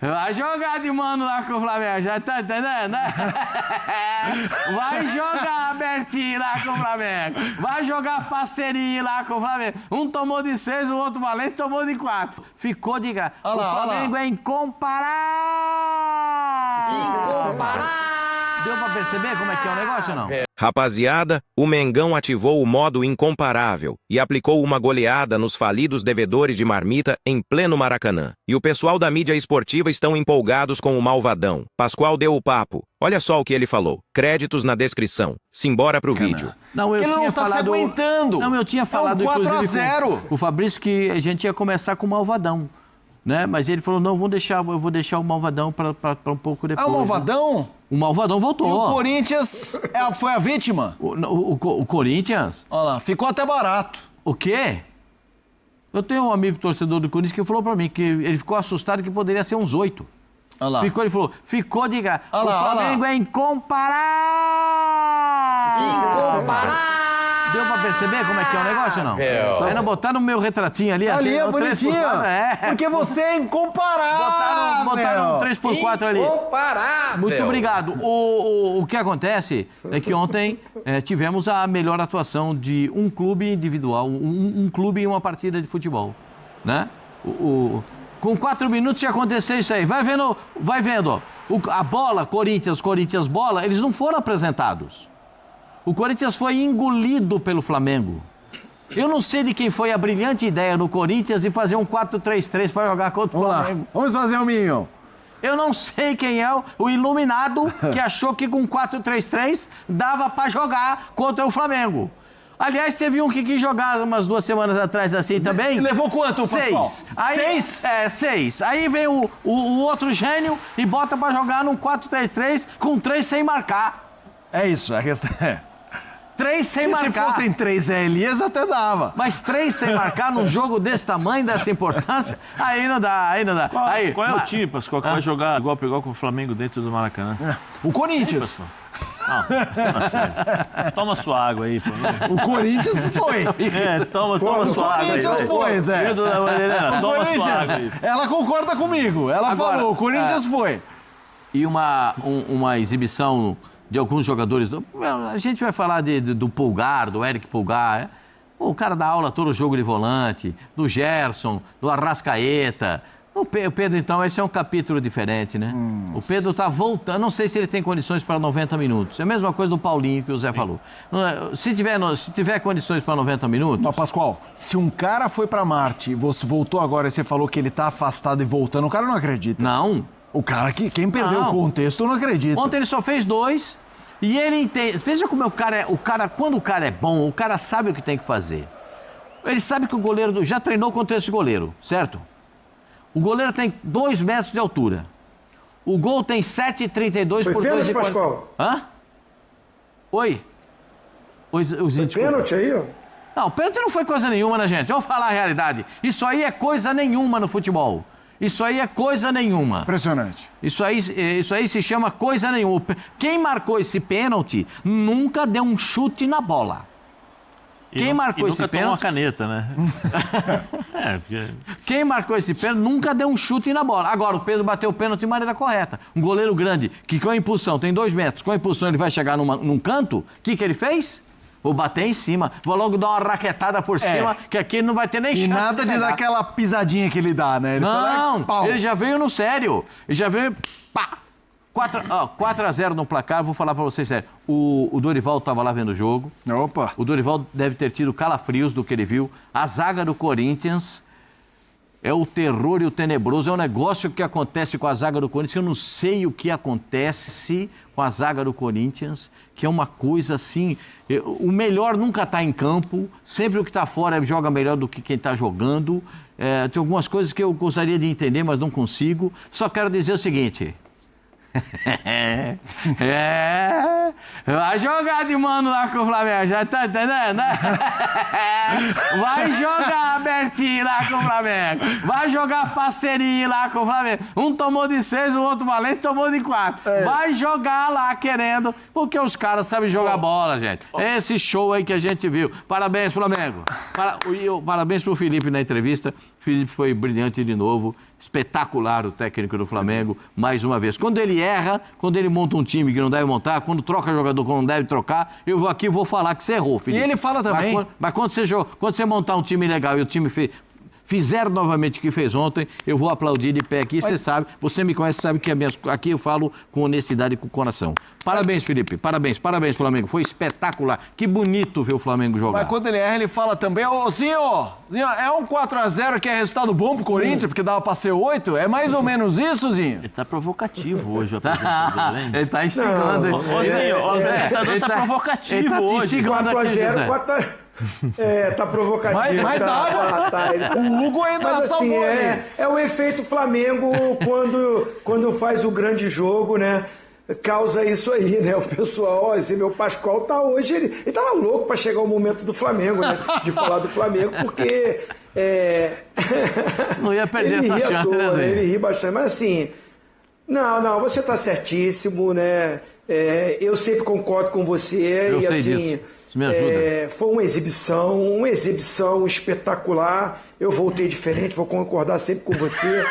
Vai jogar de mano lá com o Flamengo, já tá entendendo, né? Vai jogar abertinho lá com o Flamengo. Vai jogar parceria lá com o Flamengo. Um tomou de 6, o outro valente tomou de 4. Ficou de graça. O Flamengo é incomparável. Deu pra perceber como é que é o negócio ou não? Rapaziada, o Mengão ativou o modo incomparável e aplicou uma goleada nos falidos devedores de marmita em pleno Maracanã. E o pessoal da mídia esportiva estão empolgados com o malvadão. Pascoal deu o papo. Olha só o que ele falou. Créditos na descrição. Simbora pro vídeo. Não, eu Ele tinha não tá se falado... aguentando. Não, eu tinha falado, É um 4 a inclusive, 0. com o Fabrício, que a gente ia começar com o malvadão. Né? Mas ele falou, não, eu vou deixar o malvadão para um pouco depois. É o malvadão? O malvadão voltou. E o Corinthians foi a vítima? O Corinthians? Olha lá, ficou até barato. O quê? Eu tenho um amigo torcedor do Corinthians que falou pra mim que ele ficou assustado que poderia ser uns 8. Olha lá. Ele falou, ficou de graça. Olha lá, o Flamengo é incomparável. Deu pra perceber como é que é o negócio ou não? Aí não botaram o meu retratinho ali. Ali é no bonitinho. 3x4, Porque você é incomparável. Botaram um 3x4 ali. Incomparável. Muito obrigado. O que acontece é que ontem tivemos a melhor atuação de um clube individual, um clube em uma partida de futebol, né? Com 4 minutos ia acontecer isso aí. Vai vendo. A bola, Corinthians bola, eles não foram apresentados. O Corinthians foi engolido pelo Flamengo. Eu não sei de quem foi a brilhante ideia no Corinthians de fazer um 4-3-3 para jogar contra o Flamengo. Vamos fazer o Minho. Eu não sei quem é o iluminado que achou que com 4-3-3 dava para jogar contra o Flamengo. Aliás, teve um que quis jogar umas 2 semanas atrás assim também. E levou quanto, Pascoal? 6. Aí, 6? 6. Aí vem o outro gênio e bota para jogar num 4-3-3 com 3 sem marcar. É isso, a questão é... 3 sem marcar. Se fossem 3 Zé Elias, até dava. Mas 3 sem marcar num jogo desse tamanho, dessa importância, aí não dá. Qual é o time, Pascoal, que vai jogar igual com o Flamengo dentro do Maracanã? O Corinthians. Não, sério. Toma sua água aí, pô. O Corinthians foi. Toma sua água aí. O Corinthians foi, Zé. Toma sua água aí. Ela concorda comigo. Ela falou, o Corinthians foi. E uma exibição de alguns jogadores. A gente vai falar do Pulgar, do Eric Pulgar. O cara dá aula todo o jogo de volante, do Gerson, do Arrascaeta. O Pedro, então, esse é um capítulo diferente, né? O Pedro tá voltando, não sei se ele tem condições para 90 minutos. É a mesma coisa do Paulinho que o Zé falou. Se tiver condições para 90 minutos... Não, Pascoal, se um cara foi para Marte e você voltou agora e você falou que ele tá afastado e voltando, o cara não acredita. Não. O cara quem perdeu o contexto não acredita. Ontem ele só fez 2 e ele entende. Veja como o cara, quando o cara é bom, o cara sabe o que tem que fazer. Ele sabe que o goleiro já treinou contra esse goleiro, certo? O goleiro tem 2 metros de altura. O gol tem 7,32 por 2 de... Pascoal? Hã? Oi? Foi pênalti aí, ó? Não, pênalti não foi coisa nenhuma, né, gente? Vamos falar a realidade. Isso aí é coisa nenhuma no futebol. Isso aí é coisa nenhuma. Impressionante. Isso aí se chama coisa nenhuma. Quem marcou esse pênalti nunca deu um chute na bola. Quem marcou esse pênalti... uma caneta, né? Porque... Quem marcou esse pênalti nunca deu um chute na bola. Agora, o Pedro bateu o pênalti de maneira correta. Um goleiro grande, que com a impulsão tem 2 metros, com a impulsão ele vai chegar num canto, o que ele fez? Vou bater em cima, vou logo dar uma raquetada por cima, que aqui ele não vai ter nem chance. E nada de dar aquela pisadinha que ele dá, né? Ele ele já veio no sério. Ele já veio... Pá! 4-0 no placar, vou falar pra vocês sério. O Dorival estava lá vendo o jogo. Opa! O Dorival deve ter tido calafrios do que ele viu. A zaga do Corinthians é o terror e o tenebroso. É um negócio que acontece com a zaga do Corinthians. Eu não sei o que acontece com a zaga do Corinthians, que é uma coisa assim... O melhor nunca está em campo. Sempre o que está fora joga melhor do que quem está jogando. Tem algumas coisas que eu gostaria de entender, mas não consigo. Só quero dizer o seguinte... Vai jogar de mano lá com o Flamengo, já tá entendendo, né? Vai jogar abertinho lá com o Flamengo. Vai jogar parceria lá com o Flamengo. Um tomou de 6, o outro valente tomou de 4. Vai jogar lá querendo, porque os caras sabem jogar bola, gente. Esse show aí que a gente viu. Parabéns, Flamengo. Parabéns pro Felipe na entrevista. Felipe foi brilhante de novo, espetacular o técnico do Flamengo, mais uma vez. Quando ele erra, quando ele monta um time que não deve montar, quando troca jogador que não deve trocar, eu vou falar que você errou, Felipe. E ele fala também. Mas quando você montar um time legal e o time fizer novamente o que fez ontem, eu vou aplaudir de pé aqui, você sabe, você me conhece, sabe que aqui eu falo com honestidade e com o coração. Parabéns, Felipe, parabéns, Flamengo, foi espetacular, que bonito ver o Flamengo jogar. Mas quando ele erra, ele fala também, Zinho, é um 4-0 que é resultado bom pro Corinthians, porque dava pra ser 8? É mais ou menos isso, Zinho? Ele tá provocativo hoje, o apresentador, hein? Ele tá instigando. Ô, Zinho, o apresentador tá provocativo ele tá hoje. instigando aqui, José. 4-0, tá provocativo. Mas dava. O Hugo ainda Mas, assim, salvou ali. é o efeito Flamengo quando faz o grande jogo, né? Causa isso aí, né? O pessoal, esse meu Pascoal tá hoje, ele tava louco para chegar o momento do Flamengo, né? De falar do Flamengo, porque não ia perder essa chance, né, Zé? Ele ri bastante, mas assim, não, você tá certíssimo, né? Eu sempre concordo com você. Eu e sei assim, disso. Isso me ajuda. Foi uma exibição espetacular. Eu voltei diferente, vou concordar sempre com você.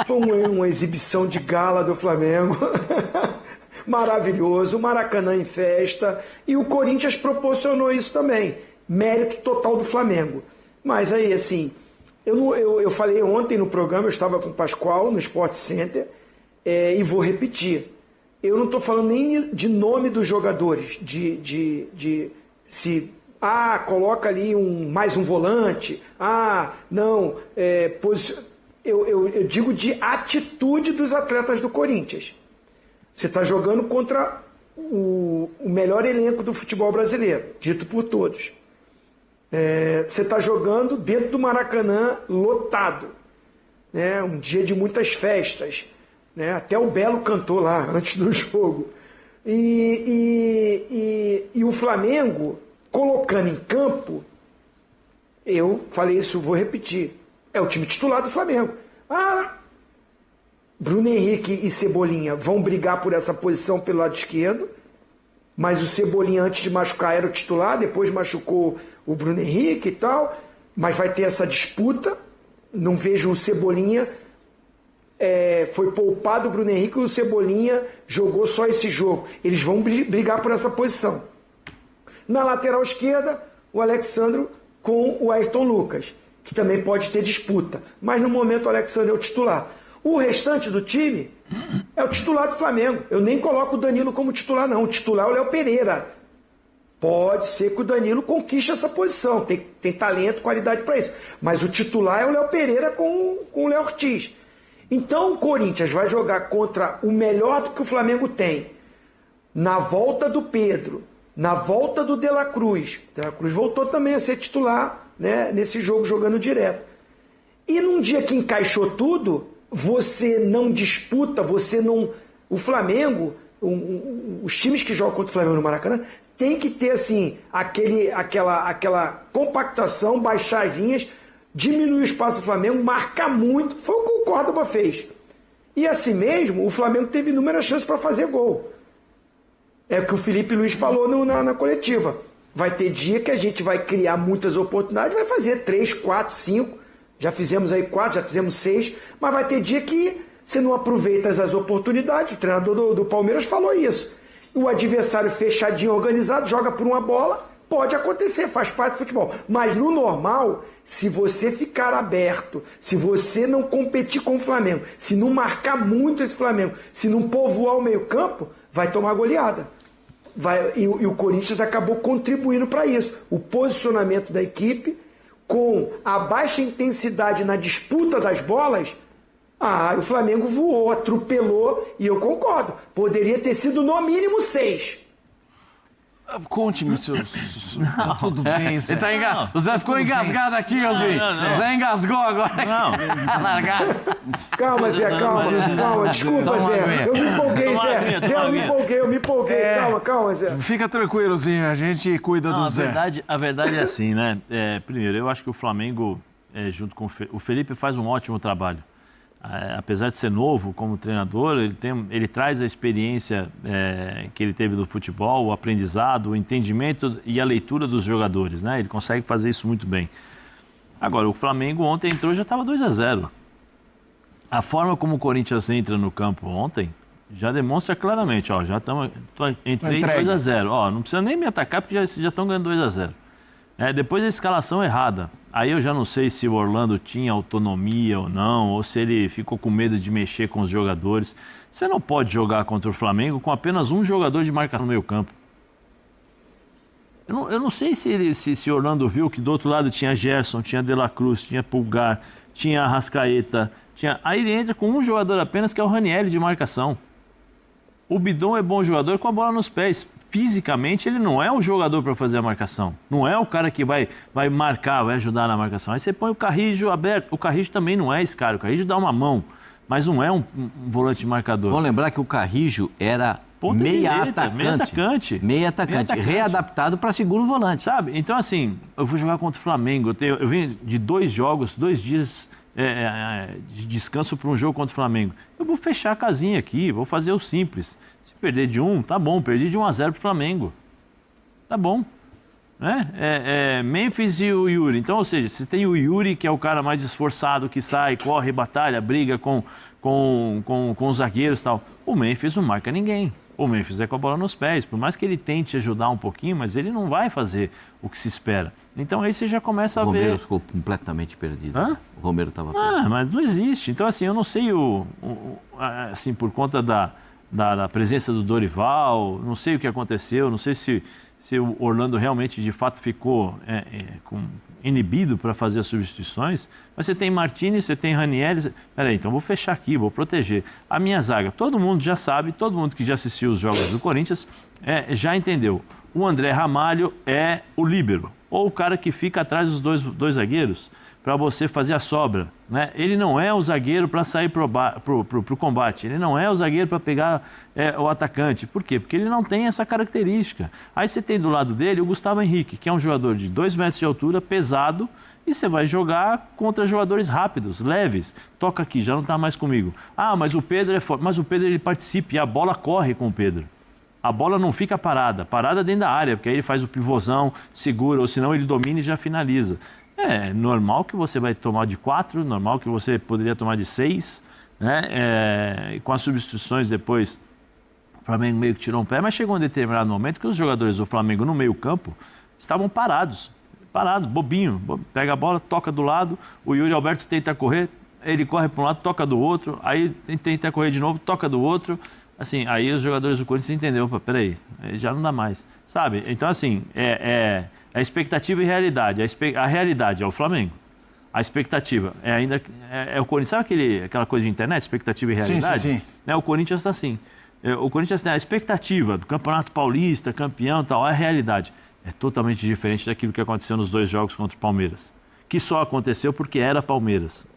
Foi uma exibição de gala do Flamengo. Maravilhoso, o Maracanã em festa. E o Corinthians proporcionou isso também. Mérito total do Flamengo. Mas aí, assim, eu falei ontem no programa, eu estava com o Pascoal no Sport Center, e vou repetir. Eu não estou falando nem de nome dos jogadores, coloca ali mais um volante, eu digo de atitude dos atletas do Corinthians. Você está jogando contra o melhor elenco do futebol brasileiro, dito por todos. Você está jogando dentro do Maracanã lotado, né? Um dia de muitas festas, né? Até o Belo cantou lá antes do jogo. E o Flamengo, colocando em campo, eu falei isso, vou repetir, é o time titular do Flamengo. Bruno Henrique e Cebolinha vão brigar por essa posição pelo lado esquerdo, mas o Cebolinha, antes de machucar, era o titular, depois machucou o Bruno Henrique e tal, mas vai ter essa disputa. Não vejo o Cebolinha, foi poupado o Bruno Henrique e o Cebolinha jogou só esse jogo. Eles vão brigar por essa posição. Na lateral esquerda, o Alexandro com o Ayrton Lucas, que também pode ter disputa, mas no momento o Alexandro é o titular. O restante do time é o titular do Flamengo. Eu nem coloco o Danilo como titular, não. O titular é o Léo Pereira. Pode ser que o Danilo conquiste essa posição. Tem talento, qualidade para isso. Mas o titular é o Léo Pereira com o Léo Ortiz. Então o Corinthians vai jogar contra o melhor do que o Flamengo tem. Na volta do Pedro, na volta do De La Cruz. De La Cruz voltou também a ser titular, né, nesse jogo, jogando direto. E num dia que encaixou tudo, você não disputa, o Flamengo, os times que jogam contra o Flamengo no Maracanã, tem que ter assim, aquela compactação, baixar as linhas, diminuir o espaço do Flamengo, marcar muito. Foi o que o Córdoba fez. E assim mesmo, o Flamengo teve inúmeras chances para fazer gol. É o que o Felipe Luiz falou na coletiva. Vai ter dia que a gente vai criar muitas oportunidades, vai fazer 3, 4, 5. Já fizemos aí 4, já fizemos 6, mas vai ter dia que você não aproveita as oportunidades. O treinador do Palmeiras falou isso. O adversário fechadinho, organizado, joga por uma bola, pode acontecer, faz parte do futebol. Mas no normal, se você ficar aberto, se você não competir com o Flamengo, se não marcar muito esse Flamengo, se não povoar o meio-campo, vai tomar goleada. E o Corinthians acabou contribuindo para isso. O posicionamento da equipe, com a baixa intensidade na disputa das bolas, o Flamengo voou, atropelou, e eu concordo. Poderia ter sido no mínimo 6. Conte-me, seus... Tá tudo bem, Zé. O Zé ficou engasgado aqui, Ozzy. O Zé engasgou agora. Não. Calma, Zé, calma. Desculpa, Zé. Eu me empolguei, Zé. Eu me empolguei. Calma, Zé. Fica tranquilo, Zinho. A gente cuida do Zé. A verdade é assim, né? Primeiro, eu acho que o Flamengo, junto com o Felipe, faz um ótimo trabalho. Apesar de ser novo como treinador, ele traz a experiência que ele teve do futebol, o aprendizado, o entendimento e a leitura dos jogadores, né? Ele consegue fazer isso muito bem. Agora, o Flamengo ontem entrou e já estava 2-0. A forma como o Corinthians entra no campo ontem já demonstra claramente, ó, já estamos... Entrei 2-0. Ó, não precisa nem me atacar porque já estão ganhando 2-0. Depois a escalação errada. Aí eu já não sei se o Orlando tinha autonomia ou não, ou se ele ficou com medo de mexer com os jogadores. Você não pode jogar contra o Flamengo com apenas um jogador de marcação no meio campo. Eu não sei se o Orlando viu que do outro lado tinha Gerson, tinha De La Cruz, tinha Pulgar, tinha Arrascaeta. Aí ele entra com um jogador apenas, que é o Ranieri de marcação. O Bidon é bom jogador com a bola nos pés. Fisicamente, ele não é o jogador para fazer a marcação. Não é o cara que vai marcar, vai ajudar na marcação. Aí você põe o Carrijo aberto. O Carrijo também não é esse cara. O Carrijo dá uma mão, mas não é um volante marcador. Vamos lembrar que o Carrijo era meia atacante, readaptado para segundo volante. Sabe? Então, assim, eu vou jogar contra o Flamengo. Eu vim de 2 jogos, 2 dias de descanso para um jogo contra o Flamengo. Eu vou fechar a casinha aqui, vou fazer o simples. Se perder de 1, tá bom. Perdi de 1-0 pro Flamengo. Tá bom. Memphis e o Yuri. Então, ou seja, você tem o Yuri, que é o cara mais esforçado, que sai, corre, batalha, briga com os zagueiros e tal. O Memphis não marca ninguém. O Memphis é com a bola nos pés. Por mais que ele tente ajudar um pouquinho, mas ele não vai fazer o que se espera. Então aí você já começa a ver... O Romero ficou completamente perdido. Hã? O Romero estava perdido. Mas não existe. Então, assim, eu não sei assim, por conta da presença do Dorival, não sei o que aconteceu, não sei se o Orlando realmente, de fato, ficou inibido para fazer as substituições, mas você tem Martinez, você tem Ranieri, peraí, então vou fechar aqui, vou proteger. A minha zaga, todo mundo já sabe, todo mundo que já assistiu os jogos do Corinthians já entendeu. O André Ramalho é o líbero, ou o cara que fica atrás dos dois zagueiros, para você fazer a sobra, né? Ele não é o zagueiro para sair pro combate, ele não é o zagueiro para pegar o atacante. Por quê? Porque ele não tem essa característica. Aí você tem do lado dele o Gustavo Henrique, que é um jogador de 2 metros de altura, pesado, e você vai jogar contra jogadores rápidos, leves. Toca aqui, já não está mais comigo. Ah, mas o Pedro é forte. Mas o Pedro, ele participa e a bola corre com o Pedro. A bola não fica parada dentro da área, porque aí ele faz o pivôzão, segura, ou senão ele domina e já finaliza. É normal que você vai tomar de 4, normal que você poderia tomar de 6, né? Com as substituições depois, o Flamengo meio que tirou um pé, mas chegou um determinado momento que os jogadores do Flamengo no meio campo estavam parados, bobinho. Pega a bola, toca do lado, o Yuri Alberto tenta correr, ele corre para um lado, toca do outro, aí tenta correr de novo, toca do outro. Assim, aí os jogadores do Corinthians entenderam, peraí, já não dá mais, sabe? Então, assim, a expectativa e realidade. A realidade é o Flamengo. A expectativa é o Corinthians. Sabe aquela coisa de internet, expectativa e realidade? Sim. O Corinthians está assim. O Corinthians tem a expectativa do Campeonato Paulista, campeão e tal. A realidade é totalmente diferente daquilo que aconteceu nos 2 jogos contra o Palmeiras. Que só aconteceu porque era Palmeiras.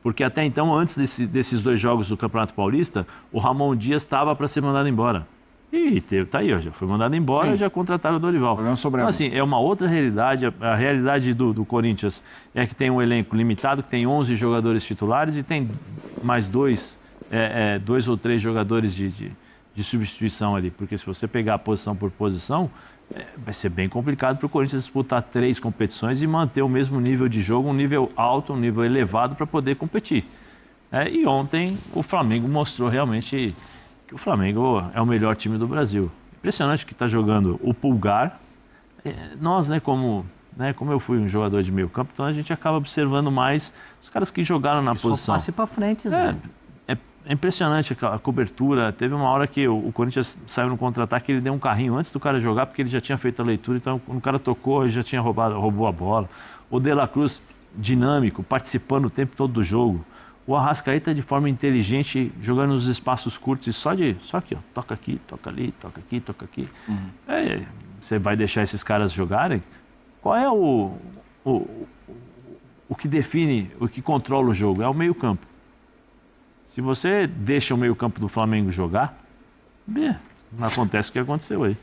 Porque até então, antes desses 2 jogos do Campeonato Paulista, o Ramon Dias estava para ser mandado embora. E tá aí, já foi mandado embora e já contrataram o Dorival. Então, assim, é uma outra realidade. A realidade do Corinthians é que tem um elenco limitado, que tem 11 jogadores titulares e tem mais 2 ou 3 jogadores de substituição ali. Porque se você pegar posição por posição, vai ser bem complicado para o Corinthians disputar 3 competições e manter o mesmo nível de jogo, um nível alto, um nível elevado para poder competir. E ontem o Flamengo mostrou realmente que o Flamengo é o melhor time do Brasil. Impressionante que está jogando o Pulgar. Nós, como eu fui um jogador de meio campo, então a gente acaba observando mais os caras que jogaram na posição. Só passe para frente, Zé. É impressionante a cobertura. Teve uma hora que o Corinthians saiu no contra-ataque, ele deu um carrinho antes do cara jogar, porque ele já tinha feito a leitura, então quando o cara tocou, ele já tinha roubou a bola. O De La Cruz, dinâmico, participando o tempo todo do jogo. O Arrascaeta de forma inteligente, jogando nos espaços curtos e só aqui, ó, toca aqui, toca ali, toca aqui, toca aqui. Você vai deixar esses caras jogarem? Qual é o que define, o que controla o jogo? É o meio-campo. Se você deixa o meio-campo do Flamengo jogar, não acontece o que aconteceu aí.